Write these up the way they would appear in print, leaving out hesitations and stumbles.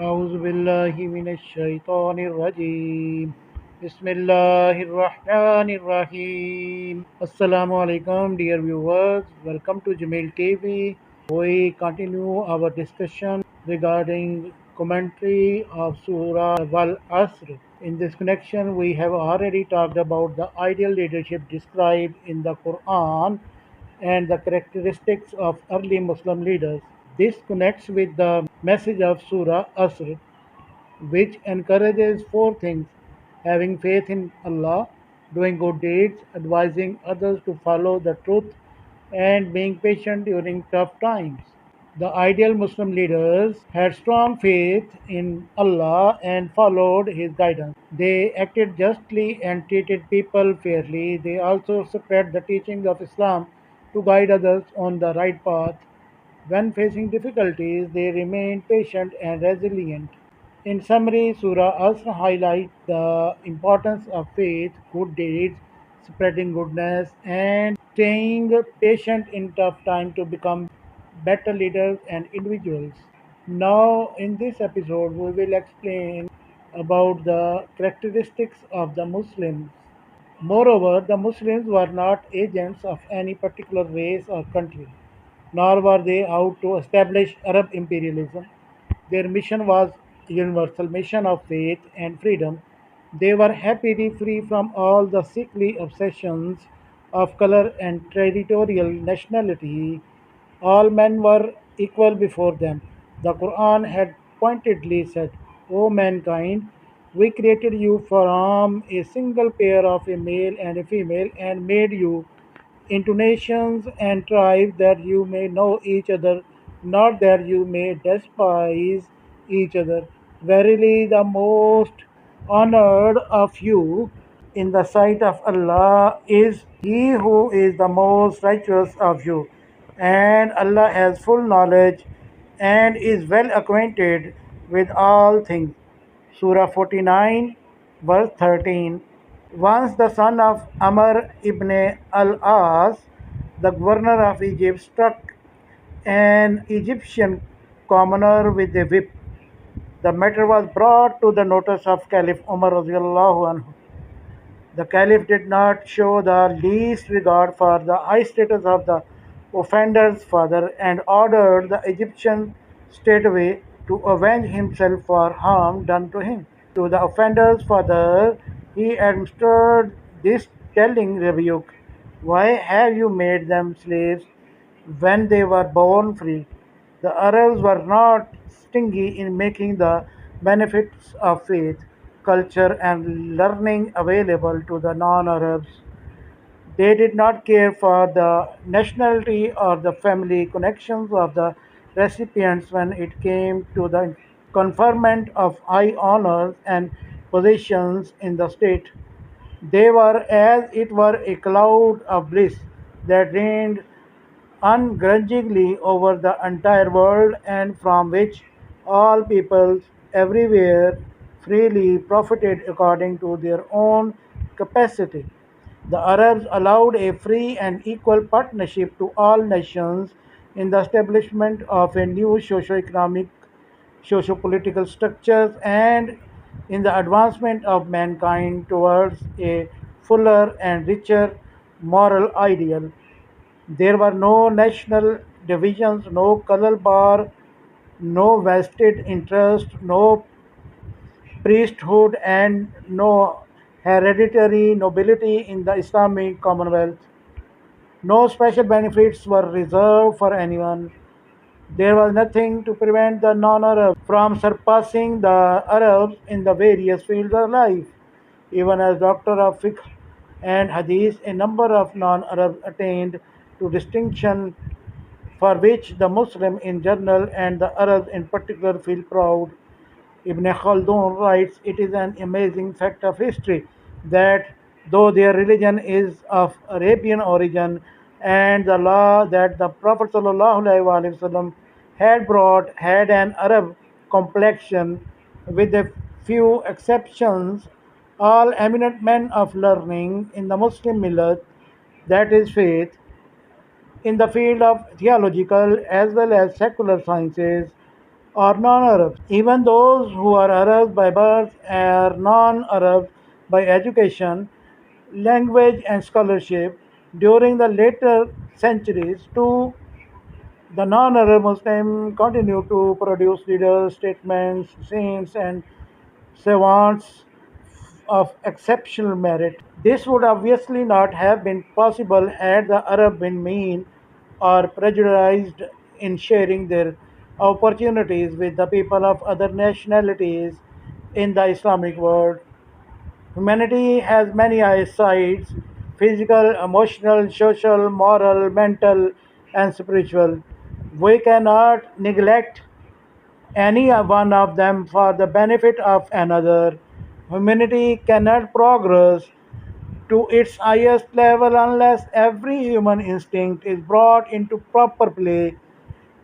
أعوذ بالله من الشيطان الرجيم بسم الله الرحمن الرحيم Assalamu alaikum dear viewers, welcome to JemeilTv. We continue our discussion regarding commentary of Surah Wal Asr. In this connection we have already talked about the ideal leadership described in the Quran and the characteristics of early Muslim leaders. This connects with the message of Surah Asr, which encourages four things: having faith in Allah, doing good deeds, advising others to follow the truth, and being patient during tough times. The ideal Muslim leaders had strong faith in Allah and followed His guidance. They acted justly and treated people fairly. They also spread the teachings of Islam to guide others on the right path. When facing difficulties, they remained patient and resilient. In summary, Surah Asr highlights the importance of faith, good deeds, spreading goodness, and staying patient in tough times to become better leaders and individuals. Now, in this episode, we will explain about the characteristics of the Muslims. Moreover, the Muslims were not agents of any particular race or country, nor were they out to establish Arab imperialism. Their mission was universal mission of faith and freedom. They were happily free from all the sickly obsessions of color and territorial nationality. All men were equal before them. The Quran had pointedly said, O mankind, we created you from a single pair of a male and a female and made you into nations and tribes that you may know each other, not that you may despise each other. Verily, the most honored of you in the sight of Allah is he who is the most righteous of you. And Allah has full knowledge and is well acquainted with all things. Surah 49, verse 13. Once the son of Amr ibn al-As, the governor of Egypt, struck an Egyptian commoner with a whip. The matter was brought to the notice of Caliph Umar radiallahu anhu. The Caliph did not show the least regard for the high status of the offender's father and ordered the Egyptian straightway to avenge himself for harm done to him. To the offender's father he administered this telling rebuke: Why have you made them slaves when they were born free? The Arabs were not stingy in making the benefits of faith, culture, and learning available to the non Arabs. They did not care for the nationality or the family connections of the recipients when it came to the conferment of high honors and positions in the state. They were as it were a cloud of bliss that reigned ungrudgingly over the entire world and from which all peoples everywhere freely profited according to their own capacity. The Arabs allowed a free and equal partnership to all nations in the establishment of a new socio-economic, socio-political structures and in the advancement of mankind towards a fuller and richer moral ideal. There were no national divisions, no color bar, no vested interest, no priesthood, and no hereditary nobility in the Islamic Commonwealth. No special benefits were reserved for anyone. There was nothing to prevent the non Arabs from surpassing the Arabs in the various fields of life. Even as doctor of fiqh and hadith, a number of non Arabs attained to distinction for which the Muslim in general and the Arabs in particular feel proud. Ibn Khaldun writes, It is an amazing fact of history that though their religion is of Arabian origin and the law that the Prophet ﷺ had brought had an Arab complexion, with a few exceptions, all eminent men of learning in the Muslim millet, that is faith, in the field of theological as well as secular sciences, or non-Arabs. Even those who are Arabs by birth are non-Arabs by education, language and scholarship. During the later centuries, too, the non-Arab Muslims continue to produce leaders, statements, saints, and savants of exceptional merit. This would obviously not have been possible had the Arab been mean or prejudiced in sharing their opportunities with the people of other nationalities in the Islamic world. Humanity has many sides: physical, emotional, social, moral, mental, and spiritual. We cannot neglect any one of them for the benefit of another. Humanity cannot progress to its highest level unless every human instinct is brought into proper play.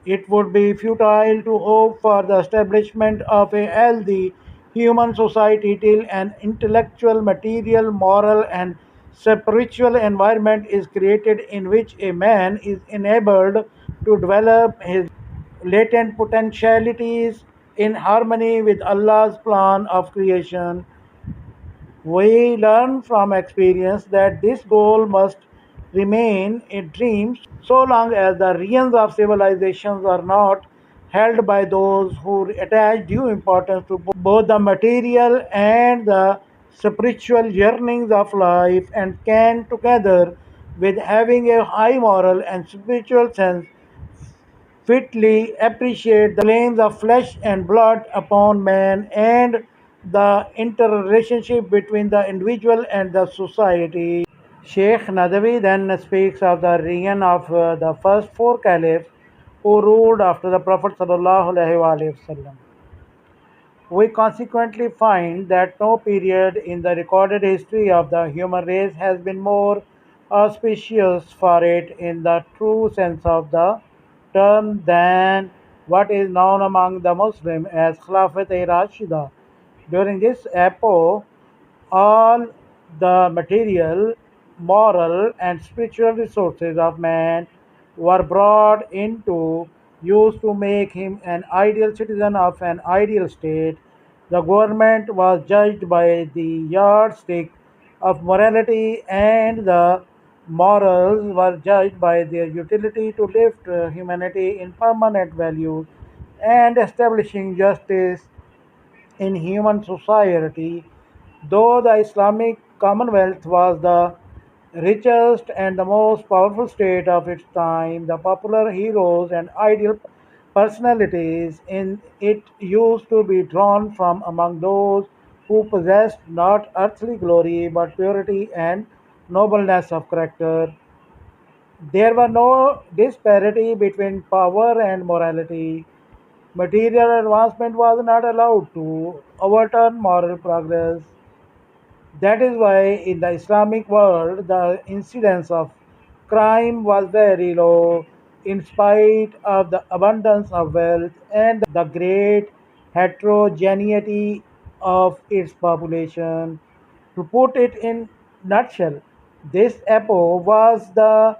It would be futile to hope for the establishment of a healthy human society till an intellectual, material, moral, and spiritual environment is created in which a man is enabled to develop his latent potentialities in harmony with Allah's plan of creation. We learn from experience that this goal must remain a dream so long as the reins of civilizations are not held by those who attach due importance to both the material and the spiritual yearnings of life and can, together with having a high moral and spiritual sense, fitly appreciate the claims of flesh and blood upon man and the interrelationship between the individual and the society. Sheikh Nadawi then speaks of the reign of the first four caliphs who ruled after the Prophet ﷺ. We consequently find that no period in the recorded history of the human race has been more auspicious for it in the true sense of the term than what is known among the Muslims as Khilafat-e-Rashida. During this epoch, all the material, moral, and spiritual resources of man were brought into use to make him an ideal citizen of an ideal state. The government was judged by the yardstick of morality, and the morals were judged by their utility to lift humanity in permanent values and establishing justice in human society. Though the Islamic Commonwealth was the richest and the most powerful state of its time, the popular heroes and ideal personalities in it used to be drawn from among those who possessed not earthly glory but purity and nobleness of character. There was no disparity between power and morality. Material advancement was not allowed to overturn moral progress. That is why in the Islamic world the incidence of crime was very low in spite of the abundance of wealth and the great heterogeneity of its population. To put it in nutshell, this epoch was the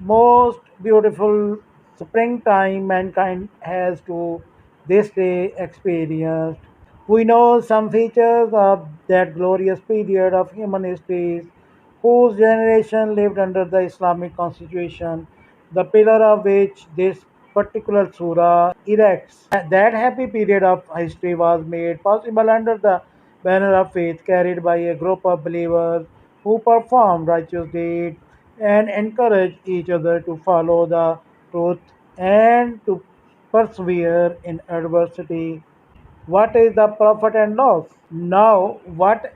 most beautiful springtime mankind has to this day experienced. We know some features of that glorious period of human history whose generation lived under the Islamic constitution, the pillar of which this particular surah erects. That happy period of history was made possible under the banner of faith carried by a group of believers who performed righteous deeds and encouraged each other to follow the truth and to persevere in adversity. What is the profit and loss? Now, what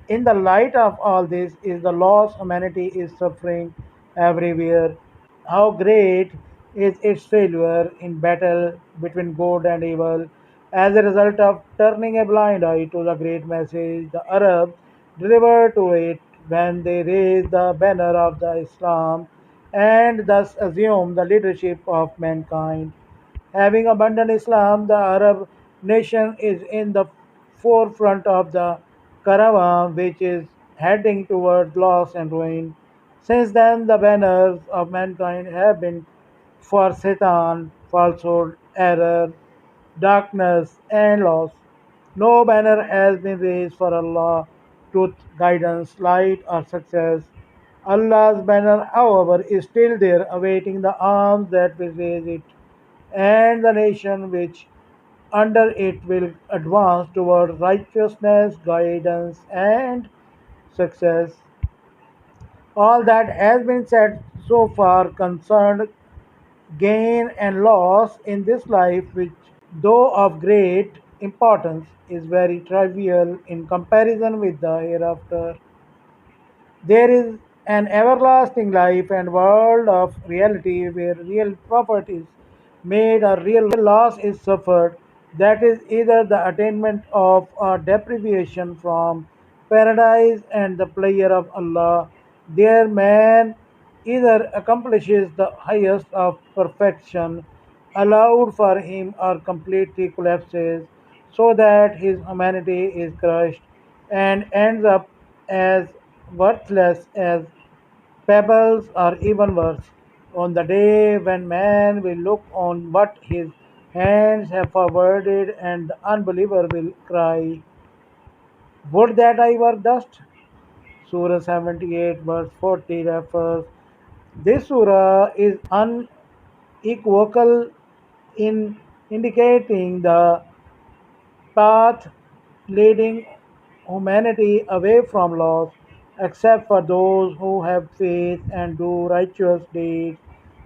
in the light of all this is the loss humanity is suffering everywhere? How great is its failure in battle between good and evil? As a result of turning a blind eye to the great message the Arabs delivered to it when they raised the banner of the Islam and thus assumed the leadership of mankind. Having abandoned Islam, the Arab nation is in the forefront of the caravan which is heading towards loss and ruin. Since then, the banners of mankind have been for Satan, falsehood, error, darkness, and loss. No banner has been raised for Allah, truth, guidance, light, or success. Allah's banner, however, is still there, awaiting the arms that will raise it, and the nation which under it will advance toward righteousness, guidance, and success. All that has been said so far concerned gain and loss in this life, which, though of great importance, is very trivial in comparison with the hereafter. There is an everlasting life and world of reality where real profit is made or real loss is suffered. That is either the attainment of or deprivation from paradise and the pleasure of Allah. There man either accomplishes the highest of perfection allowed for him or completely collapses so that his humanity is crushed and ends up as worthless as pebbles or even worse. On the day when man will look on what his hands have forwarded and the unbeliever will cry, would that I were dust? Surah 78 verse 40 refers. This surah is unequivocal in indicating the path leading humanity away from loss, except for those who have faith and do righteous deeds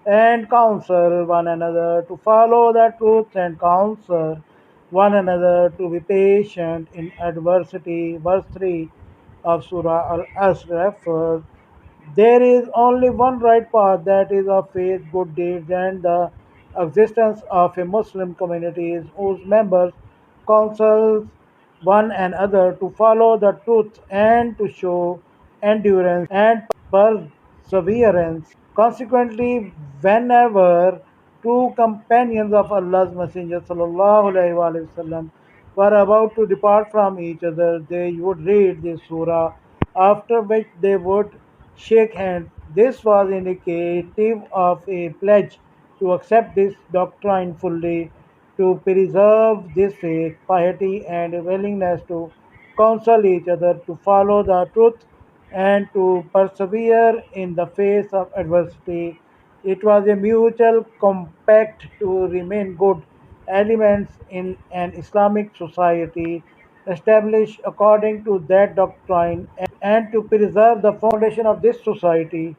and counsel one another to follow the truth and counsel one another to be patient in adversity. Verse 3 of Surah Al Asr refers there is only one right path, that is of faith, good deeds, and the existence of a Muslim community whose members counsels one another to follow the truth and to show endurance and perseverance. Consequently, whenever two companions of Allah's Messenger (sallallahu alaihi wasallam) were about to depart from each other, they would read this surah, after which they would shake hands. This was indicative of a pledge to accept this doctrine fully, to preserve this faith, piety, and a willingness to counsel each other to follow the truth and to persevere in the face of adversity. It was a mutual compact to remain good elements in an Islamic society established according to that doctrine and to preserve the foundation of this society.